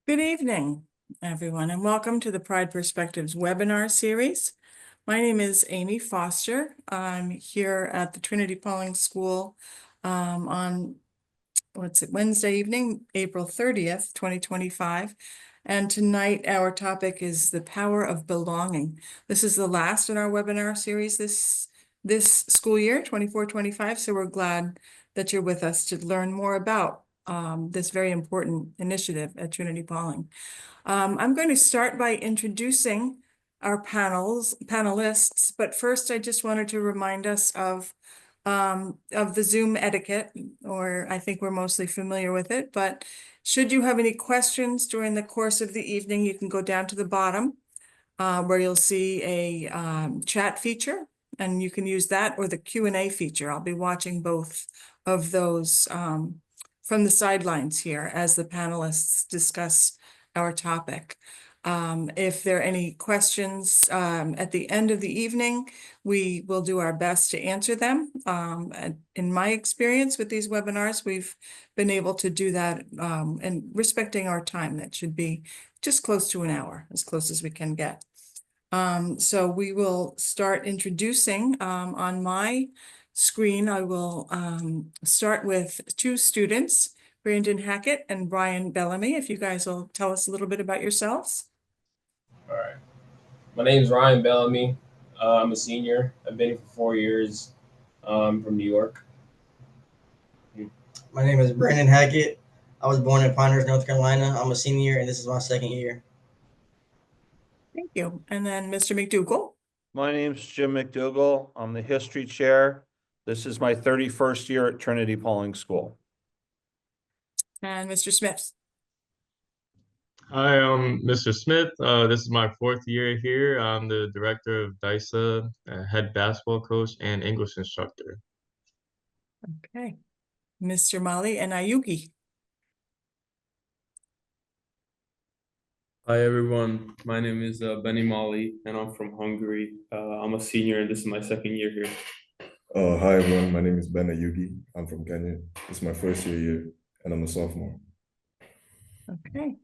Good evening, everyone, and welcome to the Pride Perspectives webinar series. My name is Amy Foster. I'm here at the Trinity-Pawling School on Wednesday evening, April 30th, 2025. And tonight our topic is the power of belonging. This is the last in our webinar series this school year, 24-25. So we're glad that you're with us to learn more about this very important initiative at Trinity-Pawling. I'm going to start by introducing our panelists, but first I just wanted to remind us of the Zoom etiquette, or I think we're mostly familiar with it, but should you have any questions during the course of the evening, you can go down to the bottom where you'll see a chat feature, and you can use that or the Q&A feature. I'll be watching both of those from the sidelines here as the panelists discuss our topic. If there are any questions at the end of the evening, we will do our best to answer them. In my experience with these webinars, we've been able to do that and respecting our time. That should be just close to an hour, as close as we can get. So we will start introducing on my screen. I will start with two students, Brandon Hackett and Brian Bellamy. If you guys will tell us a little bit about yourselves. All right. My name is Ryan Bellamy. I'm a senior. I've been here for 4 years. From New York. My name is Brandon Hackett. I was born in Pinehurst, North Carolina. I'm a senior, and this is my second year. Thank you. And then Mr. McDougall. My name's Jim McDougall. I'm the history chair. This is my 31st year at Trinity-Pawling School. And Mr. Smith. Hi, I'm Mr. Smith. This is my 4th year here. I'm the director of DISA, head basketball coach, and English instructor. Okay. Mr. Mali and Ayuki. Hi everyone, my name is Benny Mali and I'm from Hungary. I'm a senior and this is my second year here. Hi everyone, my name is Ben Ayugi. I'm from Kenya. This is my first year here and I'm a sophomore. Okay.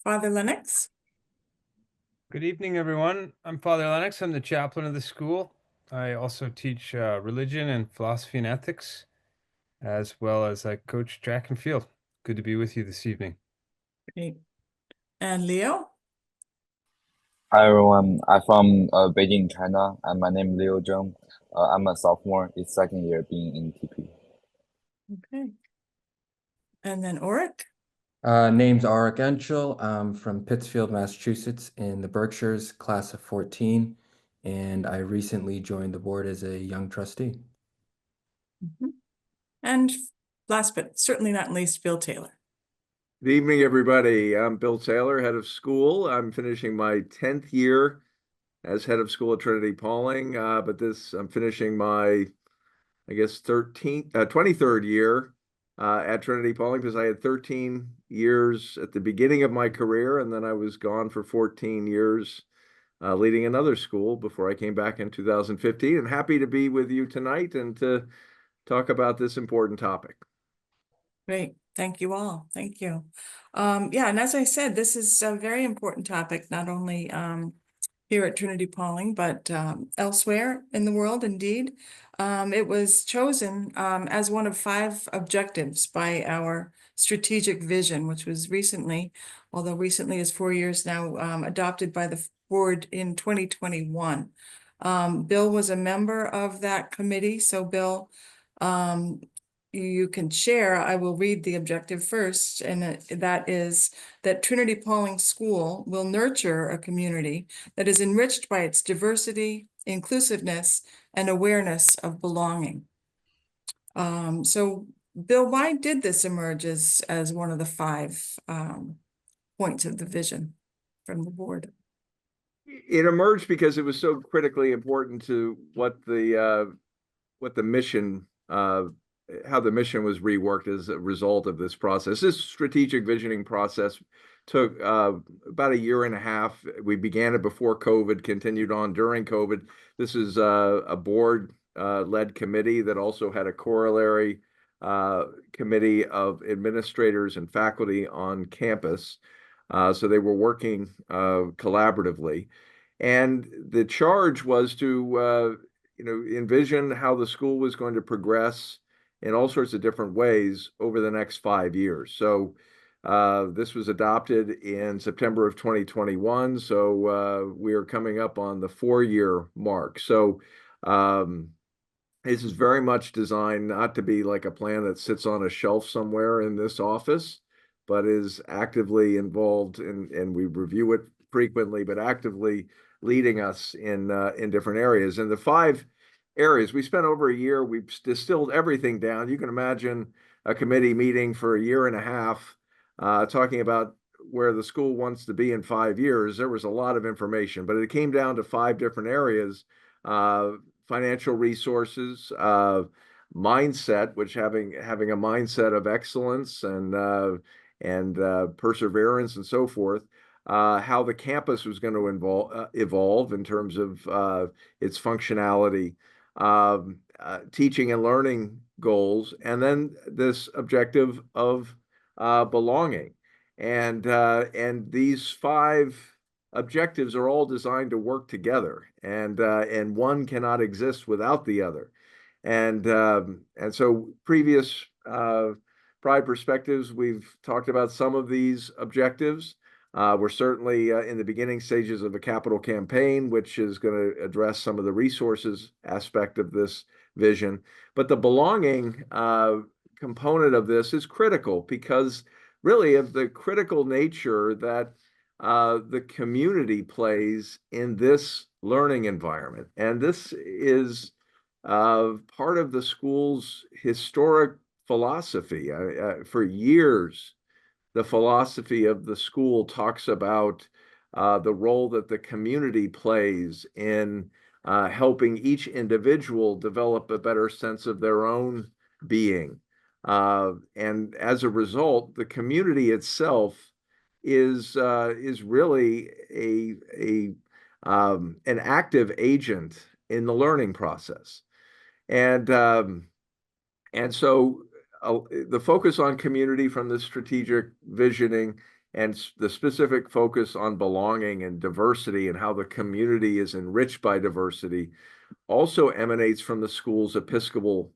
Father Lennox. Good evening, everyone. I'm Father Lennox. I'm the chaplain of the school. I also teach religion and philosophy and ethics, as well as I coach track and field. Good to be with you this evening. Great. And Leo. Hi everyone, I'm from Beijing, China, and my name is Leo Zheng. I'm a sophomore. It's second year being in TP. Okay. And then Oric. Name's Arik Enschel. I'm from Pittsfield, Massachusetts in the Berkshires, class of 14, and I recently joined the board as a young trustee. And last but certainly not least, Bill Taylor. Good evening, everybody. I'm Bill Taylor, head of school. I'm finishing my 10th year as head of school at Trinity-Pawling, but I'm finishing my, I guess, 23rd year at Trinity-Pawling because I had 13 years at the beginning of my career, and then I was gone for 14 years leading another school before I came back in 2015. And happy to be with you tonight and to talk about this important topic. Great. Thank you all. Thank you. Yeah, and as I said, this is a very important topic, not only here at Trinity-Pawling, but elsewhere in the world, indeed. It was chosen as one of 5 objectives by our strategic vision, which was recently, although recently is 4 years now, adopted by the board in 2021. Bill was a member of that committee. So Bill, you can share. I will read the objective first, and that is that Trinity-Pawling School will nurture a community that is enriched by its diversity, inclusiveness, and awareness of belonging. So Bill, why did this emerge as one of the 5 points of the vision from the board? It emerged because it was so critically important to what the mission how the mission was reworked as a result of this process. This strategic visioning process took about a year and a half. We began it before COVID, continued on during COVID. This is a board-led committee that also had a corollary committee of administrators and faculty on campus. So they were working collaboratively. And the charge was to envision how the school was going to progress in all sorts of different ways over the next 5 years. So this was adopted in September of 2021. So we are coming up on the 4-year mark. So this is very much designed not to be like a plan that sits on a shelf somewhere in this office, but is actively involved and we review it frequently, but actively leading us in different areas. And the 5 areas, we spent over a year, we've distilled everything down. You can imagine a committee meeting for a year and a half, talking about where the school wants to be in 5 years. There was a lot of information, but it came down to 5 different areas. Financial resources, mindset, which having a mindset of excellence and perseverance and so forth. How the campus was going to evolve in terms of its functionality, teaching and learning goals, and then this objective of belonging. And these 5 objectives are all designed to work together, and one cannot exist without the other. And so previous Pride perspectives, we've talked about some of these objectives. We're certainly in the beginning stages of a capital campaign, which is going to address some of the resources aspect of this vision. But the belonging component of this is critical because really of the critical nature that the community plays in this learning environment. And this is part of the school's historic philosophy. For years, the philosophy of the school talks about the role that the community plays in helping each individual develop a better sense of their own being. And as a result, the community itself is really an active agent in the learning process. And so the focus on community from the strategic visioning and the specific focus on belonging and diversity and how the community is enriched by diversity also emanates from the school's Episcopal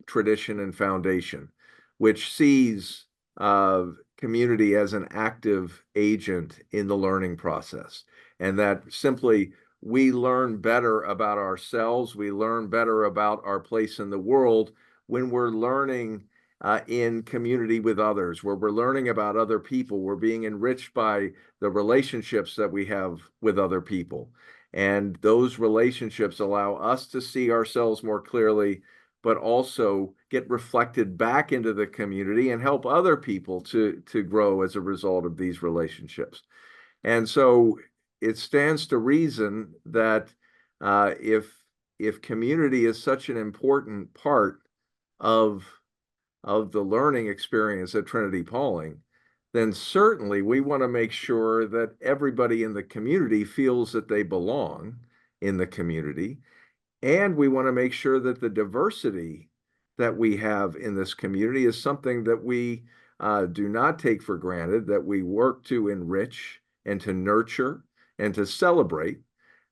tradition and foundation, which sees community as an active agent in the learning process. And that simply we learn better about ourselves, we learn better about our place in the world when we're learning in community with others, where we're learning about other people, we're being enriched by the relationships that we have with other people. And those relationships allow us to see ourselves more clearly, but also get reflected back into the community and help other people to grow as a result of these relationships. And so it stands to reason that if community is such an important part of the learning experience at Trinity-Pawling, then certainly we want to make sure that everybody in the community feels that they belong in the community. And we want to make sure that the diversity that we have in this community is something that we do not take for granted, that we work to enrich and to nurture and to celebrate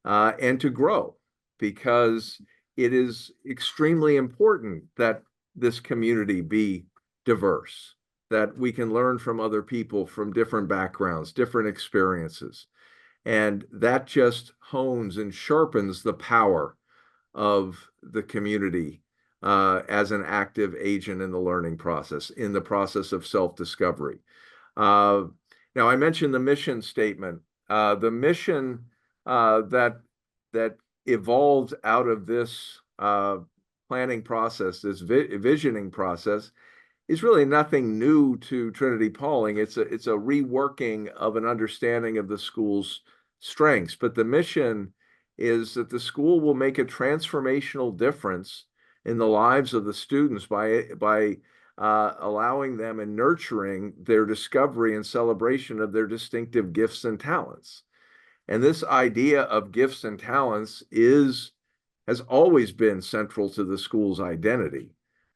and to grow, because it is extremely important that this community be diverse, that we can learn from other people from different backgrounds, different experiences. And that just hones and sharpens the power of the community as an active agent in the learning process, in the process of self-discovery. Now, I mentioned the mission statement. The mission that evolved out of this planning process, this visioning process, is really nothing new to Trinity-Pawling. It's a reworking of an understanding of the school's strengths. But the mission is that the school will make a transformational difference in the lives of the students by allowing them and nurturing their discovery and celebration of their distinctive gifts and talents. And this idea of gifts and talents has always been central to the school's identity,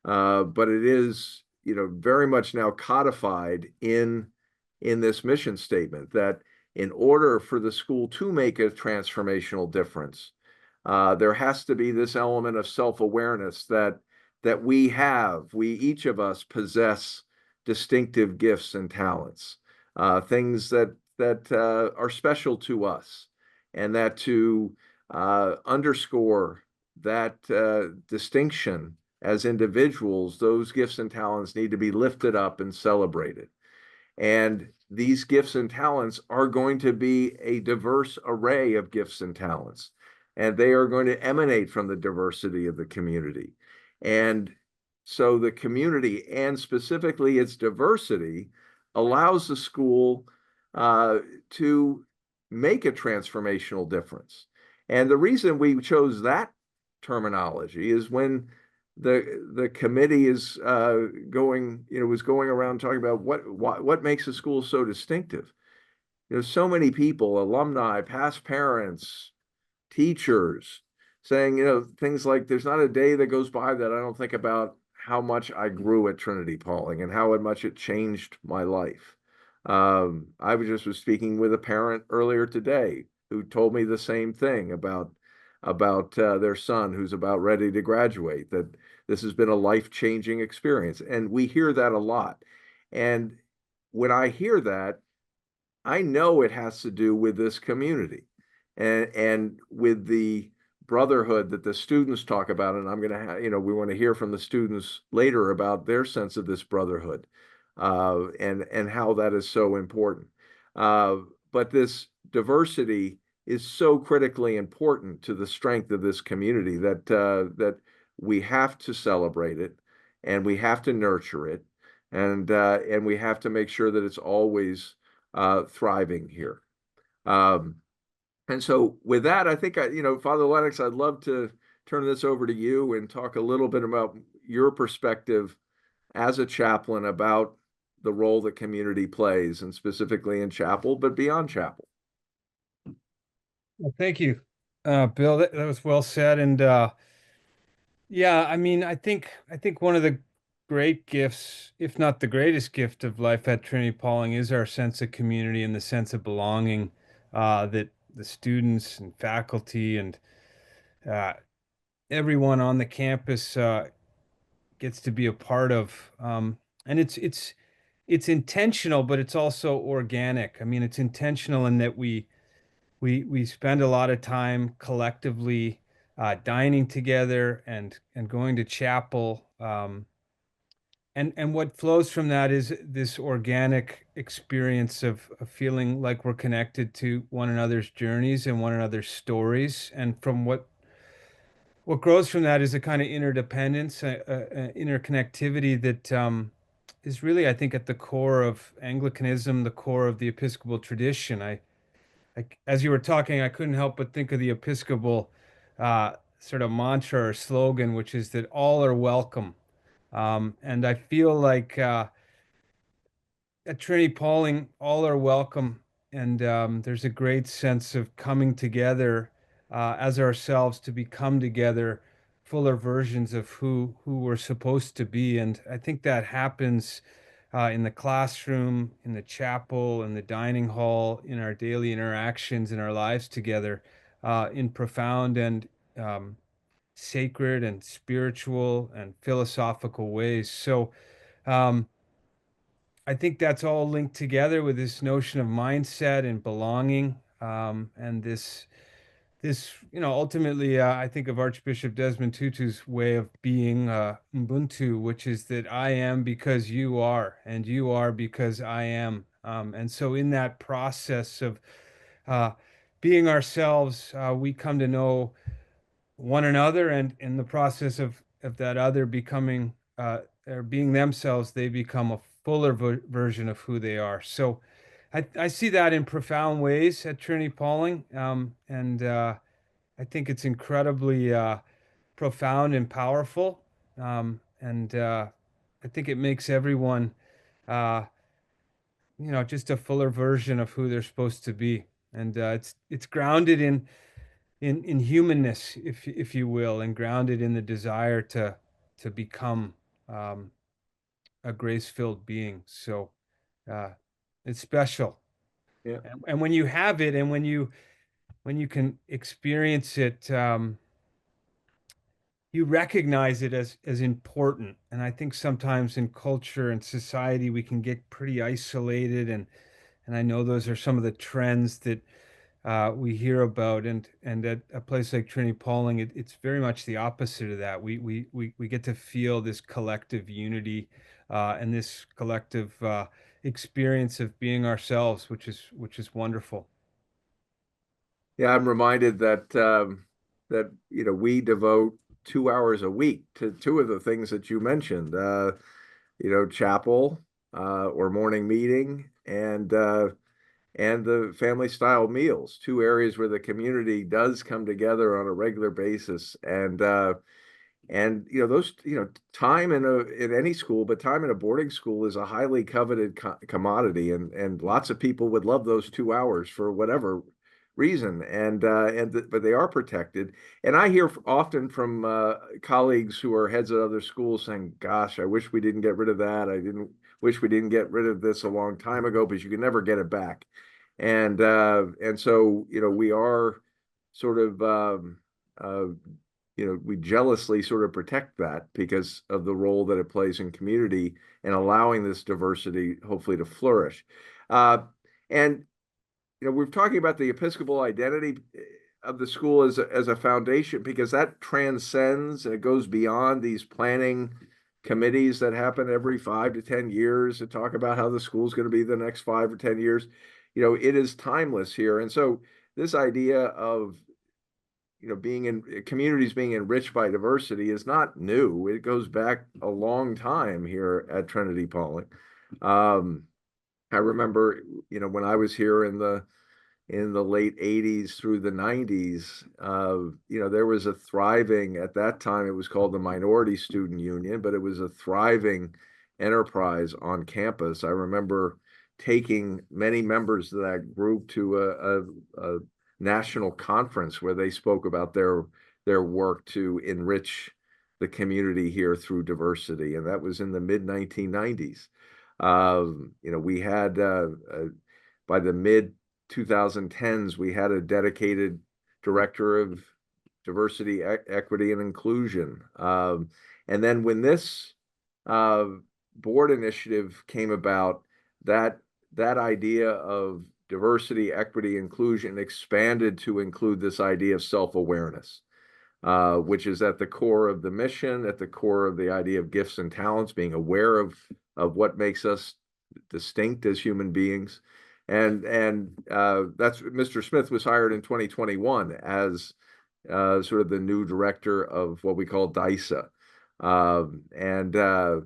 but it is, very much now codified in in this mission statement, that in order for the school to make a transformational difference, there has to be this element of self-awareness that we each of us possess distinctive gifts and talents, things that are special to us, and that to underscore that distinction as individuals, those gifts and talents need to be lifted up and celebrated. And these gifts and talents are going to be a diverse array of gifts and talents, and they are going to emanate from the diversity of the community. And so the community, and specifically its diversity, allows the school to make a transformational difference. And the reason we chose that terminology is when the committee is was going around talking about what makes a school so distinctive. So many people, alumni, past parents, teachers, saying, things like, there's not a day that goes by that I don't think about how much I grew at Trinity-Pawling and how much it changed my life. I was speaking with a parent earlier today who told me the same thing about their son who's about ready to graduate, that this has been a life-changing experience. And we hear that a lot. And when I hear that, I know it has to do with this community and with the brotherhood that the students talk about. And I'm going to have, we want to hear from the students later about their sense of this brotherhood and how that is so important. But this diversity is so critically important to the strength of this community that we have to celebrate it, and we have to nurture it, and we have to make sure that it's always thriving here. And so with that, I think Father Lennox, I'd love to turn this over to you and talk a little bit about your perspective as a chaplain about the role that community plays, and specifically in chapel, but beyond chapel. Well, thank you, Bill. That was well said. And yeah, I mean, I think one of the great gifts, if not the greatest gift of life at Trinity-Pawling, is our sense of community and the sense of belonging that the students and faculty and everyone on the campus gets to be a part of. And it's intentional, but it's also organic. I mean, it's intentional in that we spend a lot of time collectively dining together and going to chapel. And what flows from that is this organic experience of feeling like we're connected to one another's journeys and one another's stories. And from what grows from that is a kind of interdependence, interconnectivity that is really, I think, at the core of Anglicanism, the core of the Episcopal tradition. As you were talking, I couldn't help but think of the Episcopal sort of mantra or slogan, which is that all are welcome. And I feel like at Trinity-Pawling, all are welcome. And there's a great sense of coming together as ourselves to become together fuller versions of who we're supposed to be. And I think that happens in the classroom, in the chapel, in the dining hall, in our daily interactions, in our lives together, in profound and sacred and spiritual and philosophical ways. So I think that's all linked together with this notion of mindset and belonging, and this ultimately, I think of Archbishop Desmond Tutu's way of being, Ubuntu, which is that I am because you are, and you are because I am. And so in that process of being ourselves, we come to know one another, and in the process of that other becoming or being themselves, they become a fuller version of who they are. So I see that in profound ways at Trinity-Pawling, and I think it's incredibly profound and powerful, and I think it makes everyone, just a fuller version of who they're supposed to be, and it's grounded in humanness, if you will, and grounded in the desire to become a grace-filled being. So It's special. Yeah. And when you have it, and when you can experience it, you recognize it as important. And I think sometimes in culture and society, we can get pretty isolated. And I know those are some of the trends that we hear about. And at a place like Trinity-Pawling, it's very much the opposite of that. We get to feel this collective unity and this collective experience of being ourselves, which is wonderful. Yeah, I'm reminded that that we devote 2 hours a week to two of the things that you mentioned. Chapel or morning meeting, and the family style meals, two areas where the community does come together on a regular basis. And those time in any school, but time in a boarding school is a highly coveted commodity, and lots of people would love those 2 hours for whatever reason, but they are protected. And I hear often from colleagues who are heads of other schools saying, "Gosh, I wish we didn't get rid of that. I didn't wish we didn't get rid of this a long time ago," but you can never get it back. And so we are sort of we jealously sort of protect that because of the role that it plays in community and allowing this diversity hopefully to flourish. And we're talking about the Episcopal identity of the school as a foundation, because that transcends and it goes beyond these planning committees that happen every 5 to 10 years to talk about how the school is going to be the next 5 or 10 years. It is timeless here. And so this idea of being in communities being enriched by diversity is not new. It goes back a long time here at Trinity-Pawling. I remember, when I was here in the late 80s through the 90s, there was a thriving, at that time, it was called the Minority Student Union, but it was a thriving enterprise on campus. I remember taking many members of that group to a national conference where they spoke about their work to enrich the community here through diversity. And that was in the mid 1990s. We had, by the mid 2010s, we had a dedicated director of diversity, equity, and inclusion. And then when this board initiative came about, that idea of diversity, equity, inclusion expanded to include this idea of self-awareness, which is at the core of the mission, at the core of the idea of gifts and talents, being aware of what makes us distinct as human beings. And that's Mr. Smith was hired in 2021 as sort of the new director of what we call DISA. And so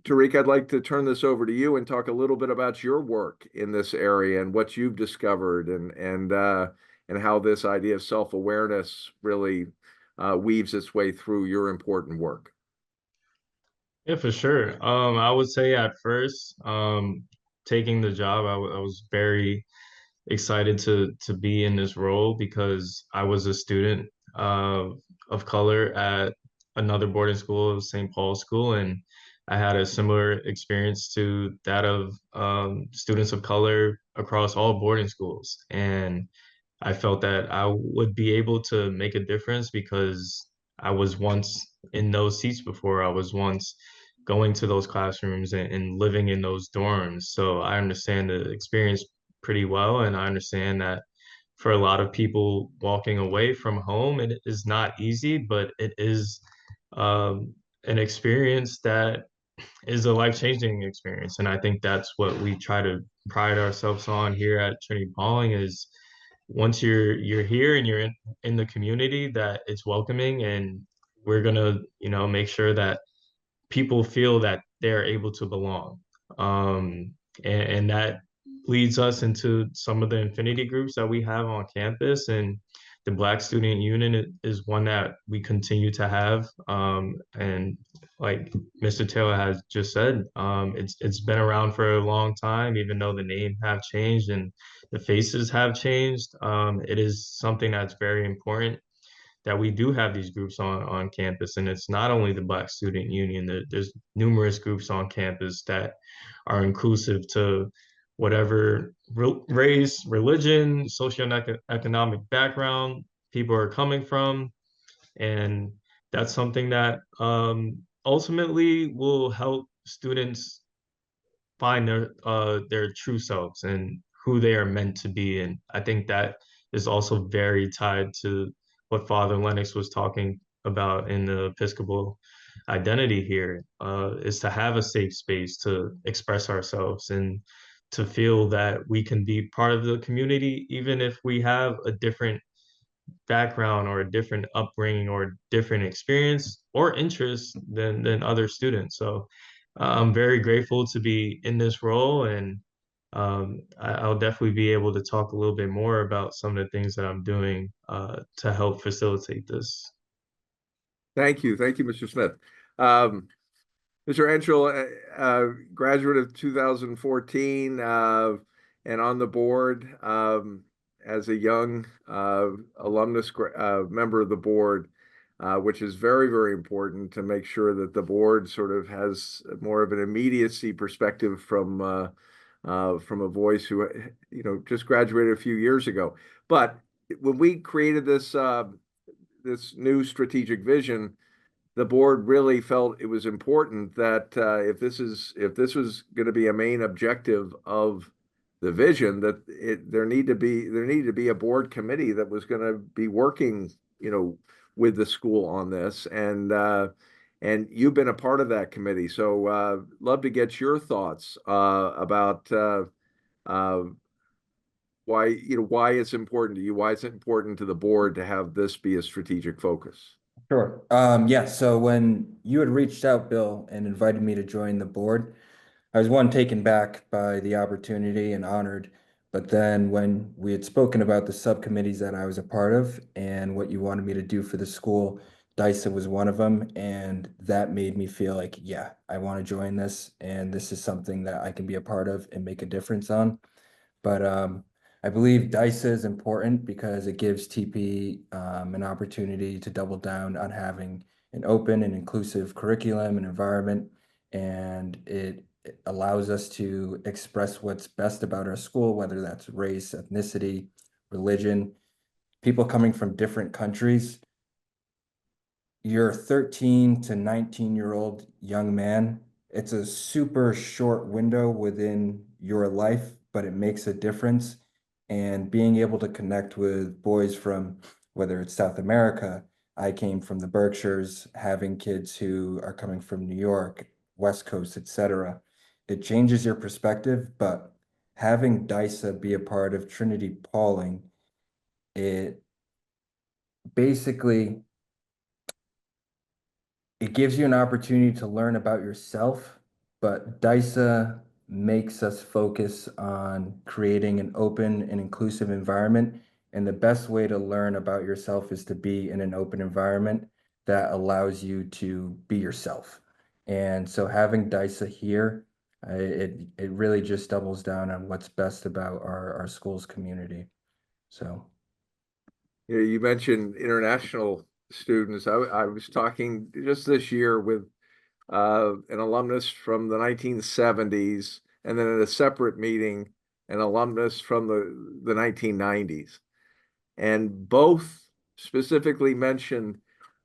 Tariq, I'd like to turn this over to you and talk a little bit about your work in this area and what you've discovered, and how this idea of self-awareness really weaves its way through your important work. Yeah, for sure. I would say at first, taking the job, I was very excited to be in this role because I was a student of color at another boarding school, St. Paul's School, and I had a similar experience to that of students of color across all boarding schools. And I felt that I would be able to make a difference because I was once in those seats before. I was once going to those classrooms and living in those dorms. So I understand the experience pretty well. And I understand that for a lot of people walking away from home, it is not easy, but it is an experience that is a life-changing experience. And I think that's what we try to pride ourselves on here at Trinity-Pawling is once you're here and you're in the community, that it's welcoming, and we're gonna, make sure that people feel that they're able to belong. And that leads us into some of the affinity groups that we have on campus. And the Black Student Union is one that we continue to have. And like Mr. Taylor has just said, it's been around for a long time, even though the name have changed and the faces have changed. It is something that's very important that we do have these groups on campus, and it's not only the Black Student Union. There's numerous groups on campus that are inclusive to whatever race, religion, socioeconomic background people are coming from. And that's something that ultimately will help students find their true selves and who they are meant to be. And I think that is also very tied to what Father Lennox was talking about in the Episcopal identity here, is to have a safe space to express ourselves and to feel that we can be part of the community, even if we have a different background or a different upbringing or different experience or interest than other students. So I'm very grateful to be in this role, and I'll definitely be able to talk a little bit more about some of the things that I'm doing to help facilitate this. Thank you, Mr. Smith. Mr. Enschel, graduate of 2014, and on the board as a young alumnus member of the board, which is very, very important to make sure that the board sort of has more of an immediacy perspective from a voice who, just graduated a few years ago. But when we created this this new strategic vision, the board really felt it was important that if this was going to be a main objective of the vision, that there needed to be a board committee that was going to be working, with the school on this, and you've been a part of that committee. So love to get your thoughts about why it's important to you, why it's important to the board to have this be a strategic focus. Sure. Yeah, so when you had reached out, Bill, and invited me to join the board, I was taken back by the opportunity and honored. But then when we had spoken about the subcommittees that I was a part of and what you wanted me to do for the school, DISA was one of them. And that made me feel like, yeah, I want to join this. And this is something that I can be a part of and make a difference on. But I believe DISA is important because it gives TP an opportunity to double down on having an open and inclusive curriculum and environment. And it allows us to express what's best about our school, whether that's race, ethnicity, religion, people coming from different countries. You're a 13 to 19-year-old young man. It's a super short window within your life, but it makes a difference. And being able to connect with boys from, whether it's South America, I came from the Berkshires, having kids who are coming from New York, West Coast, etc. It changes your perspective, but having DISA be a part of Trinity-Pawling, it basically it gives you an opportunity to learn about yourself, but DISA makes us focus on creating an open and inclusive environment. And the best way to learn about yourself is to be in an open environment that allows you to be yourself. And so having DISA here, it really just doubles down on what's best about our school's community. So. You mentioned international students. I was talking just this year with an alumnus from the 1970s, and then at a separate meeting, an alumnus from the 1990s. And both specifically mentioned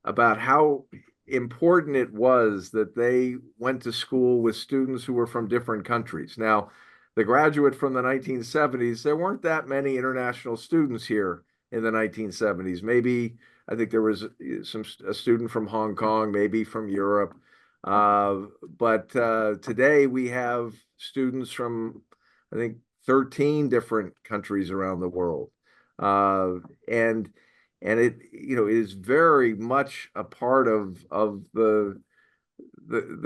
about how important it was that they went to school with students who were from different countries. Now, the graduate from the 1970s, there weren't that many international students here in the 1970s. Maybe, I think there was a student from Hong Kong, maybe from Europe. But today we have students from, I think, 13 different countries around the world. And it, is very much a part of the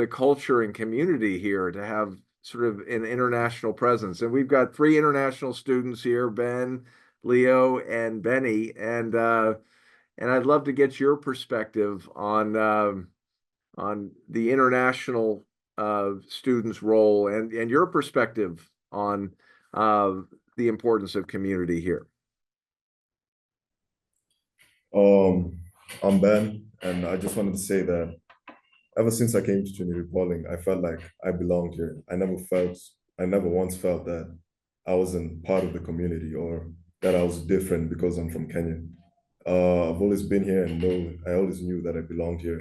culture and community here to have sort of an international presence. And we've got 3 international students here, Ben, Leo, and Benny, and I'd love to get your perspective on the international students' role and your perspective on the importance of community here. I'm Ben, and I just wanted to say that ever since I came to Trinity-Pawling, I felt like I belonged here. I never once felt that I wasn't part of the community or that I was different because I'm from Kenya. I've always been here and I always knew that I belonged here.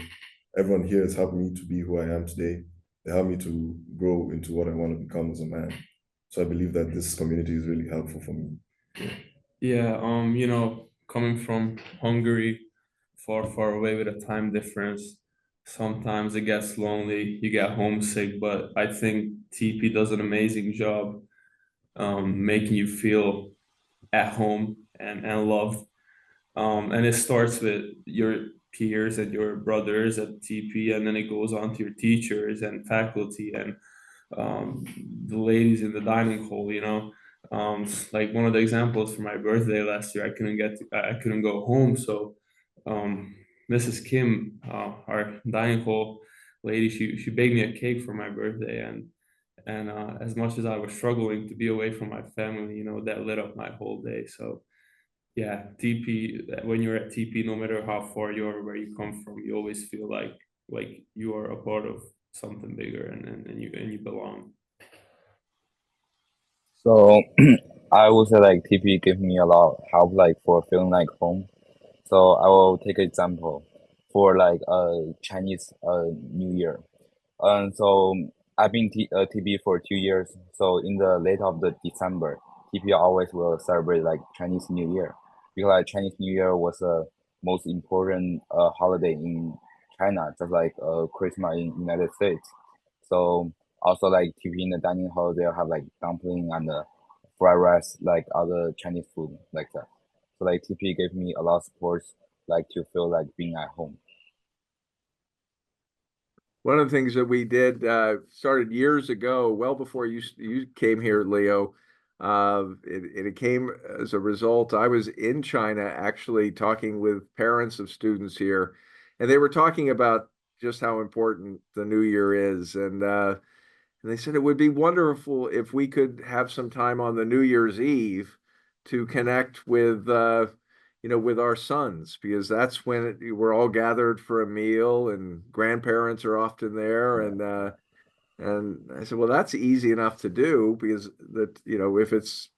Everyone here has helped me to be who I am today. They helped me to grow into what I want to become as a man. So I believe that this community is really helpful for me. Yeah, coming from Hungary, far away with a time difference, sometimes it gets lonely, you get homesick, but I think TP does an amazing job making you feel at home and loved. And it starts with your peers and your brothers at TP, and then it goes on to your teachers and faculty and the ladies in the dining hall, like one of the examples for my birthday last year, I couldn't go home. So Mrs. Kim, our dining hall lady, she baked me a cake for my birthday, and as much as I was struggling to be away from my family, that lit up my whole day. So yeah, TP, when you're at TP, no matter how far you are, where you come from, you always feel like you are a part of something bigger, and you belong. So I would say like TP gave me a lot of help like for feeling like home. So I will take an example for like Chinese New Year. So I've been TP for 2 years. So in the late of the December, TP always will celebrate like Chinese New Year because like Chinese New Year was the most important holiday in China, just like Christmas in United States. So also like TP in the dining hall, they'll have like dumpling and fried rice, like other Chinese food like that. So like TP gave me a lot of support, like to feel like being at home. One of the things that we did started years ago, well before you came here, Leo. It came as a result. I was in China actually talking with parents of students here, and they were talking about just how important the New Year is, and they said it would be wonderful if we could have some time on the New Year's Eve to connect with with our sons, because that's when we're all gathered for a meal and grandparents are often there. And I said, well, that's easy enough to do, because if it's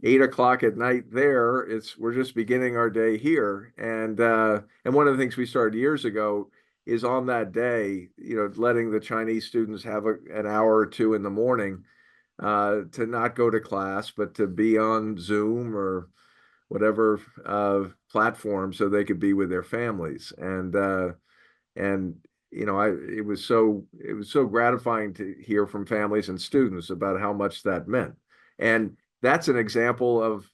8 o'clock at night there, we're just beginning our day here. And one of the things we started years ago is on that day, letting the Chinese students have an hour or two in the morning to not go to class, but to be on Zoom or whatever platform, so they could be with their families. And it was so gratifying to hear from families and students about how much that meant. And that's an example of,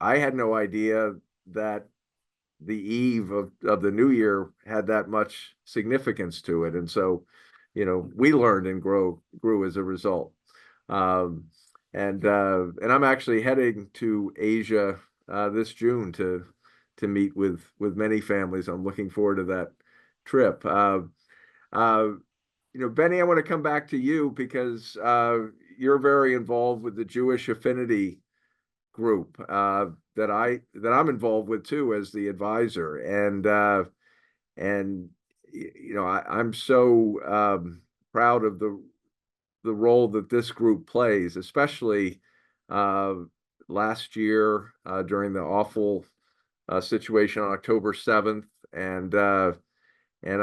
I had no idea that the eve of the new year had that much significance to it. And so, we learned and grew as a result. And I'm actually heading to Asia this June to meet with many families. I'm looking forward to that trip. Benny, I want to come back to you because you're very involved with the Jewish Affinity group that I'm involved with too as the advisor, and I'm so proud of the role that this group plays, especially last year during the awful situation on October 7th. And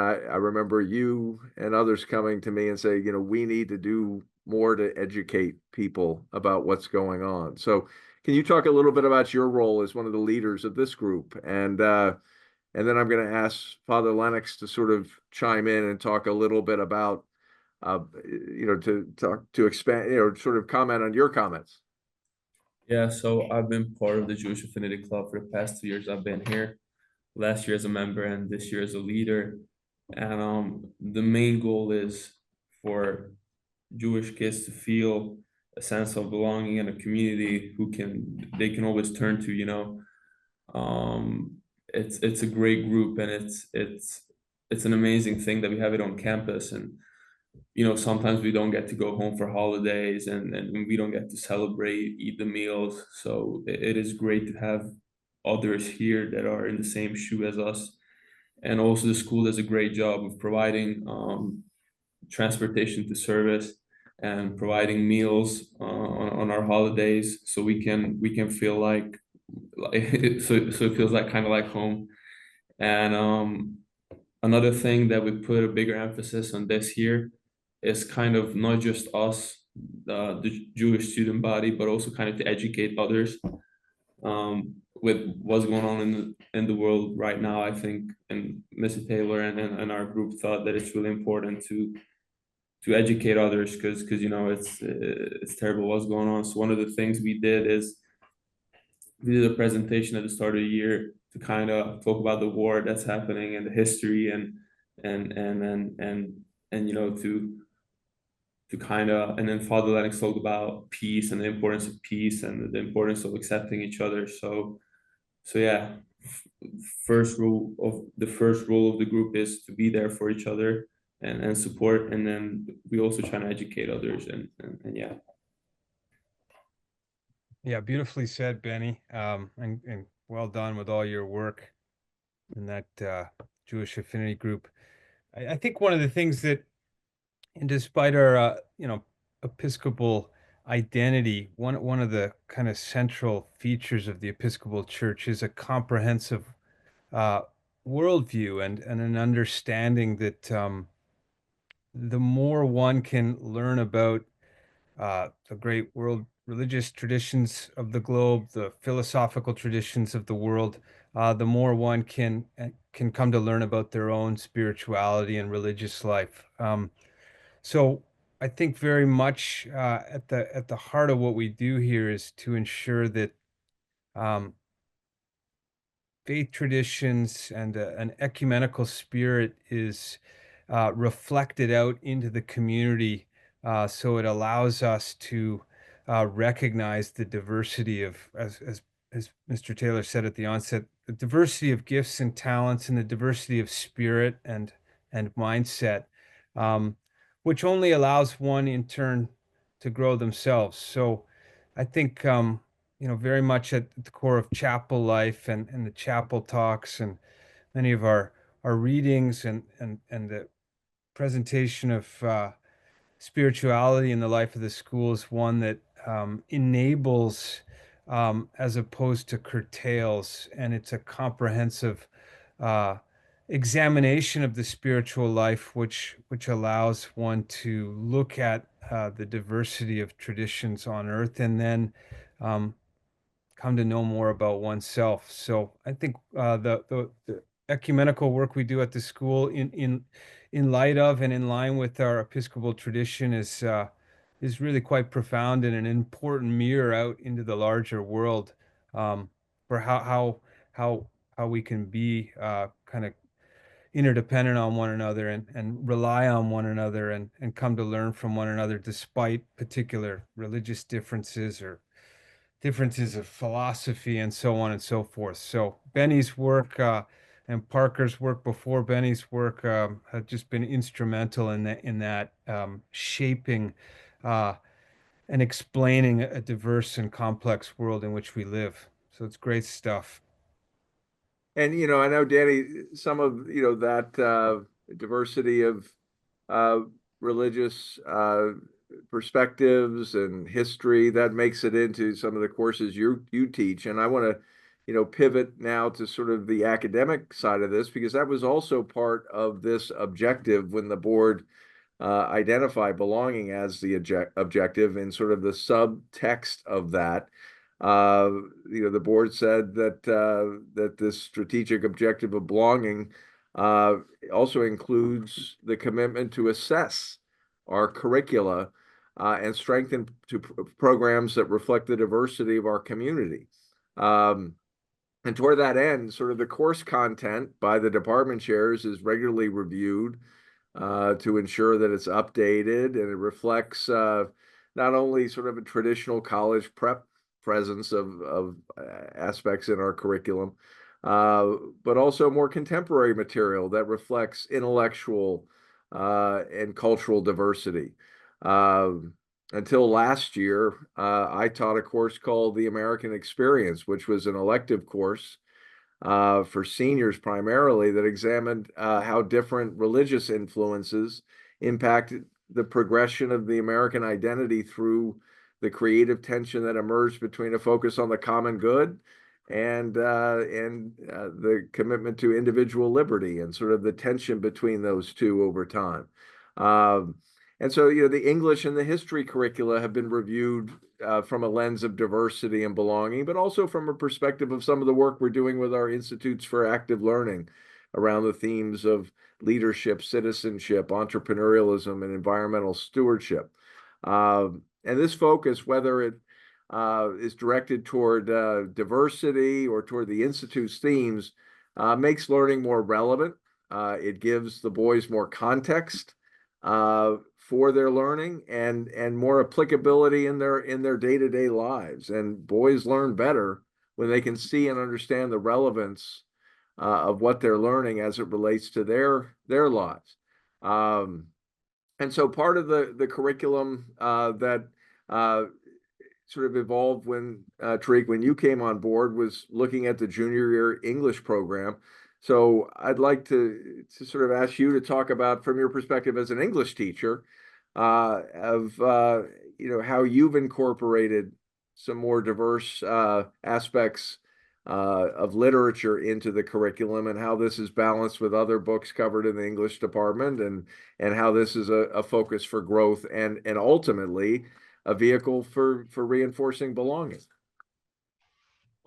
I remember you and others coming to me and say, we need to do more to educate people about what's going on. So can you talk a little bit about your role as one of the leaders of this group? And then I'm going to ask Father Lennox to sort of chime in and talk a little bit about, to expand, sort of comment on your comments. Yeah, so I've been part of the Jewish Affinity Club for the past 2 years. I've been here last year as a member and this year as a leader. And the main goal is for Jewish kids to feel a sense of belonging in a community they can always turn to. It's a great group, and it's an amazing thing that we have it on campus. And sometimes we don't get to go home for holidays, and we don't get to celebrate, eat the meals. So it is great to have others here that are in the same shoe as us. And also the school does a great job of providing transportation to service and providing meals on our holidays, so we can feel like so it feels like kind of like home. And another thing that we put a bigger emphasis on this year is kind of not just us, the Jewish student body, but also kind of to educate others with what's going on in the world right now. I think, and Mr. Taylor and our group thought that it's really important to educate others, because you know it's terrible what's going on. So one of the things we did is we did a presentation at the start of the year to kind of talk about the war that's happening and the history and you know to kind of, and then Father Lennox talked about peace and the importance of peace and the importance of accepting each other. So yeah, first rule of the group is to be there for each other and support, and then we also try to educate others and yeah. Yeah, beautifully said, Benny. And well done with all your work in that Jewish affinity group. I think one of the things that, and despite our Episcopal identity, one of the kind of central features of the Episcopal Church is a comprehensive uh, worldview and an understanding that the more one can learn about the great world religious traditions of the globe, the philosophical traditions of the world, the more one can come to learn about their own spirituality and religious life. So I think very much at the heart of what we do here is to ensure that um, faith traditions and an ecumenical spirit is reflected out into the community, so it allows us to recognize the diversity of, as Mr. Taylor said at the onset, the diversity of gifts and talents and the diversity of spirit and mindset, um, which only allows one in turn to grow themselves. So I think very much at the core of chapel life and the chapel talks and many of our readings and the presentation of spirituality in the life of the school is one that enables as opposed to curtails, and it's a comprehensive uh, examination of the spiritual life, which allows one to look at the diversity of traditions on earth and then um, come to know more about oneself. So I think the ecumenical work we do at the school in light of and in line with our Episcopal tradition is really quite profound and an important mirror out into the larger world, for how we can be kind of interdependent on one another and rely on one another and come to learn from one another despite particular religious differences or differences of philosophy and so on and so forth. So Benny's work and Parker's work before Benny's work have just been instrumental in that shaping uh, and explaining a diverse and complex world in which we live. So it's great stuff. And I know, Danny, some of that diversity of uh, religious perspectives and history that makes it into some of the courses you teach. And I want to pivot now to sort of the academic side of this, because that was also part of this objective when the board identified belonging as the objective, and sort of the subtext of that. The board said that this strategic objective of belonging also includes the commitment to assess our curricula and strengthen programs that reflect the diversity of our community. And toward that end, sort of the course content by the department chairs is regularly reviewed to ensure that it's updated and it reflects not only sort of a traditional college prep presence of aspects in our curriculum, but also more contemporary material that reflects intellectual and cultural diversity. until last year, I taught a course called the American Experience, which was an elective course for seniors primarily that examined how different religious influences impacted the progression of the American identity through the creative tension that emerged between a focus on the common good and the commitment to individual liberty and sort of the tension between those two over time. And so, the English and the history curricula have been reviewed from a lens of diversity and belonging, but also from a perspective of some of the work we're doing with our institutes for active learning around the themes of leadership, citizenship, entrepreneurialism, and environmental stewardship. And this focus, whether it is directed toward diversity or toward the Institute's themes, makes learning more relevant. It gives the boys more context for their learning and more applicability in their day-to-day lives. And boys learn better when they can see and understand the relevance of what they're learning as it relates to their lives. And so part of the curriculum that sort of evolved when Tariq, when you came on board, was looking at the junior year English program. So I'd like to sort of ask you to talk about, from your perspective as an English teacher, of how you've incorporated some more diverse aspects of literature into the curriculum, and how this is balanced with other books covered in the English department, and how this is a focus for growth and ultimately a vehicle for reinforcing belonging.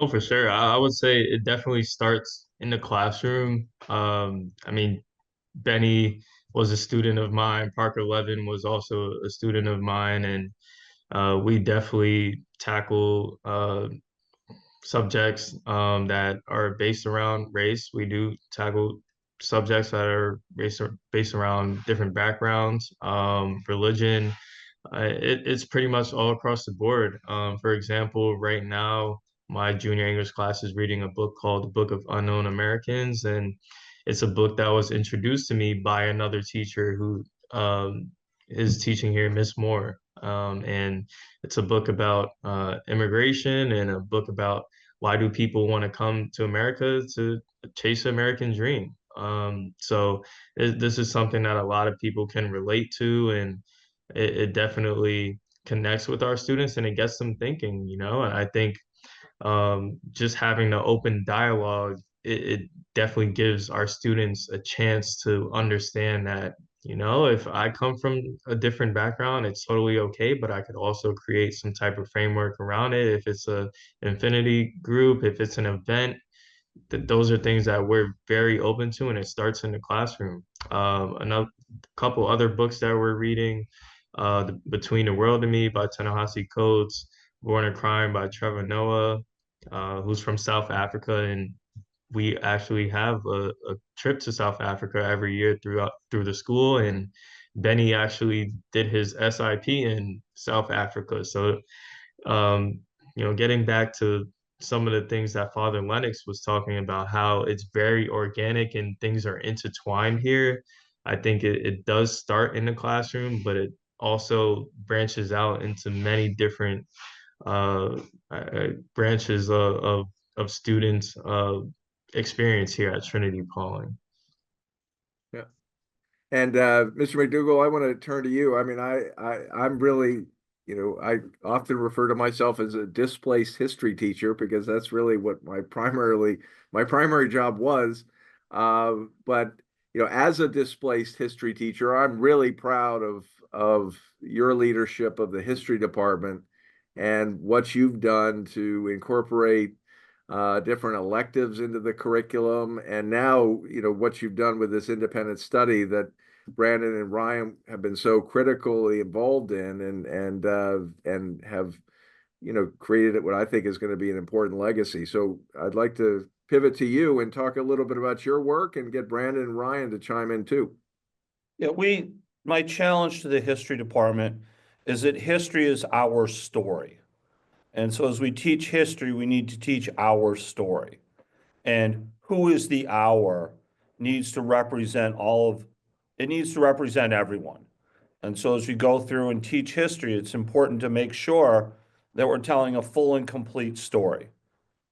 Oh, for sure. I would say it definitely starts in the classroom. I mean, Benny was a student of mine. Parker Levin was also a student of mine, and we definitely tackle subjects that are based around race. We do tackle subjects that are based around different backgrounds, religion. It's pretty much all across the board. For example, right now, my junior English class is reading a book called The Book of Unknown Americans, and it's a book that was introduced to me by another teacher who is teaching here, Miss Moore. And it's a book about immigration, and a book about why do people want to come to America to chase the American dream. So this is something that a lot of people can relate to, and it definitely connects with our students and it gets them thinking, and I think just having the open dialogue, it definitely gives our students a chance to understand that, if I come from a different background, it's totally okay, but I could also create some type of framework around it. If it's a infinity group, if it's an event, those are things that we're very open to, and it starts in the classroom. Another couple other books that we're reading, Between the World and Me by Ta-Nehisi Coates, Born a Crime by Trevor Noah, who's from South Africa, and we actually have a trip to South Africa every year through the school, and Benny actually did his SIP in South Africa. So getting back to some of the things that Father Lennox was talking about, how it's very organic and things are intertwined here. I think it does start in the classroom, but it also branches out into many different branches of students' experience here at Trinity-Pawling. Yeah. And Mr. McDougall, I want to turn to you. I mean, I'm really, I often refer to myself as a displaced history teacher because that's really what my primary job was. But as a displaced history teacher, I'm really proud of your leadership of the history department and what you've done to incorporate different electives into the curriculum, and now what you've done with this independent study that Brandon and Ryan have been so critically involved in, and have created what I think is going to be an important legacy. So I'd like to pivot to you and talk a little bit about your work, and get Brandon and Ryan to chime in too. Yeah, my challenge to the history department is that history is our story. And so as we teach history, we need to teach our story. And who is the our needs to represent it needs to represent everyone. And so as we go through and teach history, it's important to make sure that we're telling a full and complete story.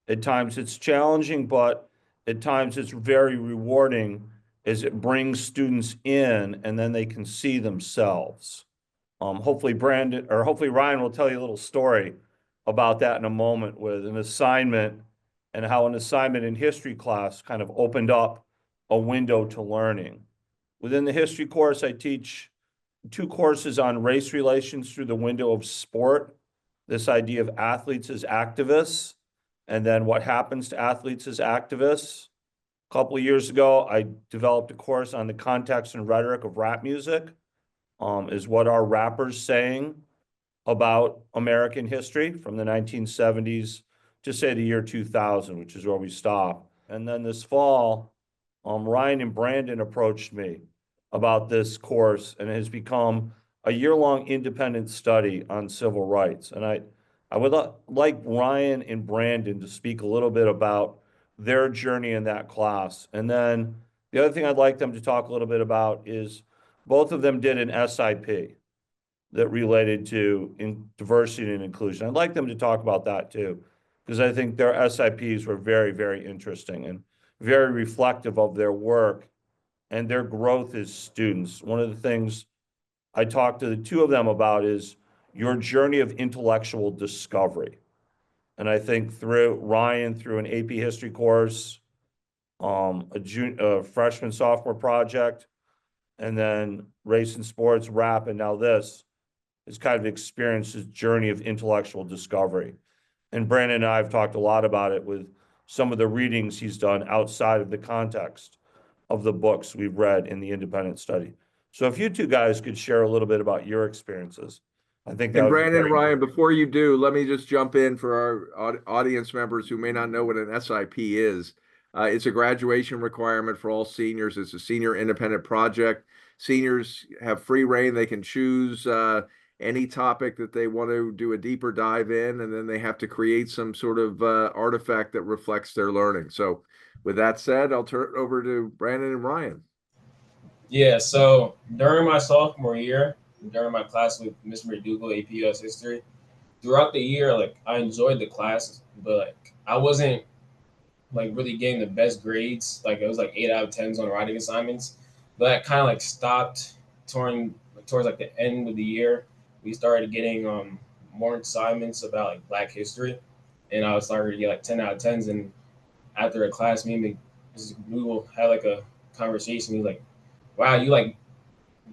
At times it's challenging, but at times it's very rewarding as it brings students in and then they can see themselves. Hopefully Ryan will tell you a little story about that in a moment with an assignment and how an assignment in history class kind of opened up a window to learning. Within the history course, I teach 2 courses on race relations through the window of sport, this idea of athletes as activists, and then what happens to athletes as activists. A couple of years ago, I developed a course on the context and rhetoric of rap music. Is what are rappers saying about American history from the 1970s to say the year 2000, which is where we stop. And then this fall, Ryan and Brandon approached me about this course, and it has become a year-long independent study on civil rights. And I would like Ryan and Brandon to speak a little bit about their journey in that class. And then the other thing I'd like them to talk a little bit about is both of them did an SIP that related to diversity and inclusion. I'd like them to talk about that too, because I think their SIPs were very, very interesting and very reflective of their work and their growth as students. One of the things I talked to the 2 of them about is your journey of intellectual discovery. And I think Ryan through an AP history course, a freshman sophomore project, and then race and sports, rap, and now this has kind of experienced his journey of intellectual discovery. And Brandon and I have talked a lot about it with some of the readings he's done outside of the context of the books we've read in the independent study. So if you 2 guys could share a little bit about your experiences, I think that And would be Brandon, great. Ryan, before you do, let me just jump in for our audience members who may not know what an SIP is. It's a graduation requirement for all seniors. It's a senior independent project. Seniors have free reign. They can choose any topic that they want to do a deeper dive in, and then they have to create some sort of artifact that reflects their learning. So with that said, I'll turn it over to Brandon and Ryan. Yeah, so during my sophomore year, during my class with Mr. McDougall, AP US History, throughout the year, like I enjoyed the class, but like I wasn't like really getting the best grades. Like it was like 8 out of 10s on writing assignments. But that kind of like stopped towards like the end of the year. We started getting more assignments about like Black history, and I was starting to get like 10 out of 10s. And after a class, me and Mrs. Google had like a conversation. He's like, "Wow, you like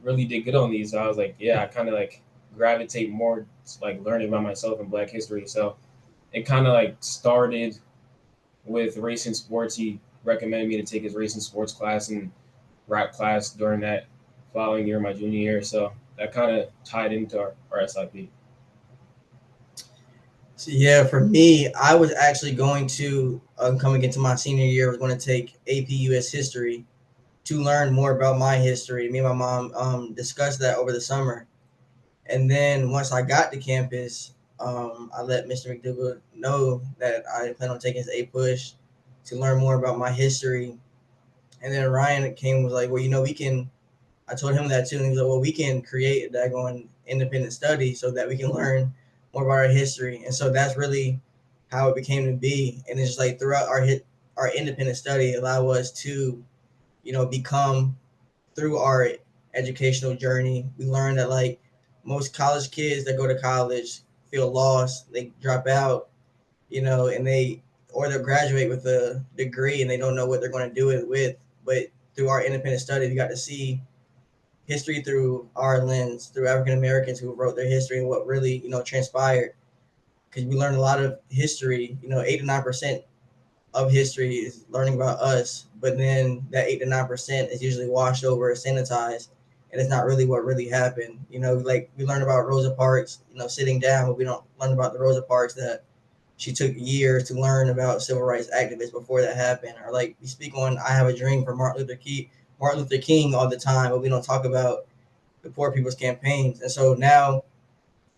really did good on these." So I was like, "Yeah, I kind of like gravitate more to like learning about myself and Black history." So it kind of like started with race and sports. He recommended me to take his race and sports class and rap class during that following year, my junior year. So that kind of tied into our SIP. So yeah, for me, I was actually going to coming into my senior year, I was going to take AP US History to learn more about my history. Me and my mom discussed that over the summer, and then once I got to campus, I let Mr. McDougall know that I plan on taking his A push to learn more about my history. And then Ryan came and was like, "Well, you know, we can." I told him that too, and he was like, "Well, we can create a daggone independent study so that we can learn more about our history." And so that's really how it became to be. And it's just like throughout our independent study, allow us to, you know, become through our educational journey. We learned that like most college kids that go to college feel lost, they drop out, you know, and they'll graduate with a degree and they don't know what they're going to do it with. But through our independent study, we got to see history through our lens, through African Americans who wrote their history and what really, you know, transpired. Because we learned a lot of history, you know, 8 to 9% of history is learning about us, but then that 8 to 9% is usually washed over, sanitized, and it's not really what really happened. You know, like we learn about Rosa Parks, you know, sitting down, but we don't learn about the Rosa Parks that she took years to learn about civil rights activists before that happened. Or like we speak on I Have a Dream for Martin Luther King all the time, but we don't talk about the poor people's campaigns. And so now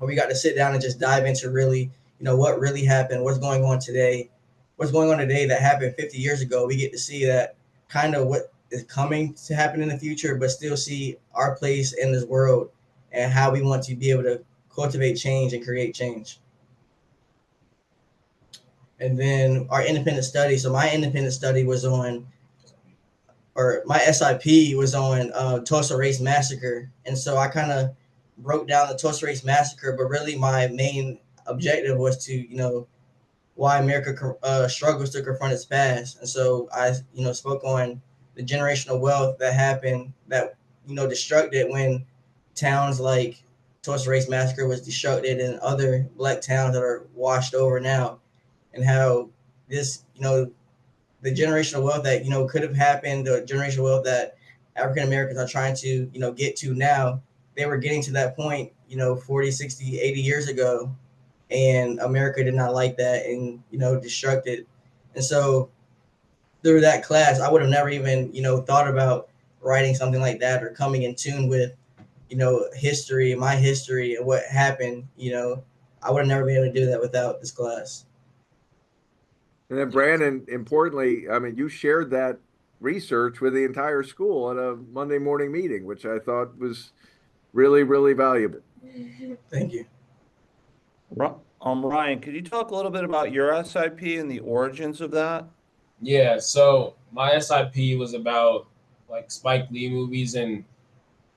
we got to sit down and just dive into really, you know, what really happened, what's going on today that happened 50 years ago. We get to see that kind of what is coming to happen in the future, but still see our place in this world and how we want to be able to cultivate change and create change. And then our independent study. So my independent study was on, or my SIP was on Tulsa Race Massacre. And so I kind of broke down the Tulsa Race Massacre, but really my main objective was to, why America struggles to confront its past. And so I, spoke on the generational wealth that happened that, destructed when towns like Tulsa Race Massacre was destructed and other Black towns that are washed over now, and how this, the generational wealth that, could have happened, the generational wealth that African Americans are trying to, get to now, they were getting to that point, 40, 60, 80 years ago. And America did not like that and, destructed. And so through that class, I would have never even, thought about writing something like that or coming in tune with, history, my history and what happened. I would have never been able to do that without this class. And then Brandon, importantly, I mean, you shared that research with the entire school at a Monday morning meeting, which I thought was really, really valuable. Thank you. Ryan, could you talk a little bit about your SIP and the origins of that? Yeah, so my SIP was about like Spike Lee movies and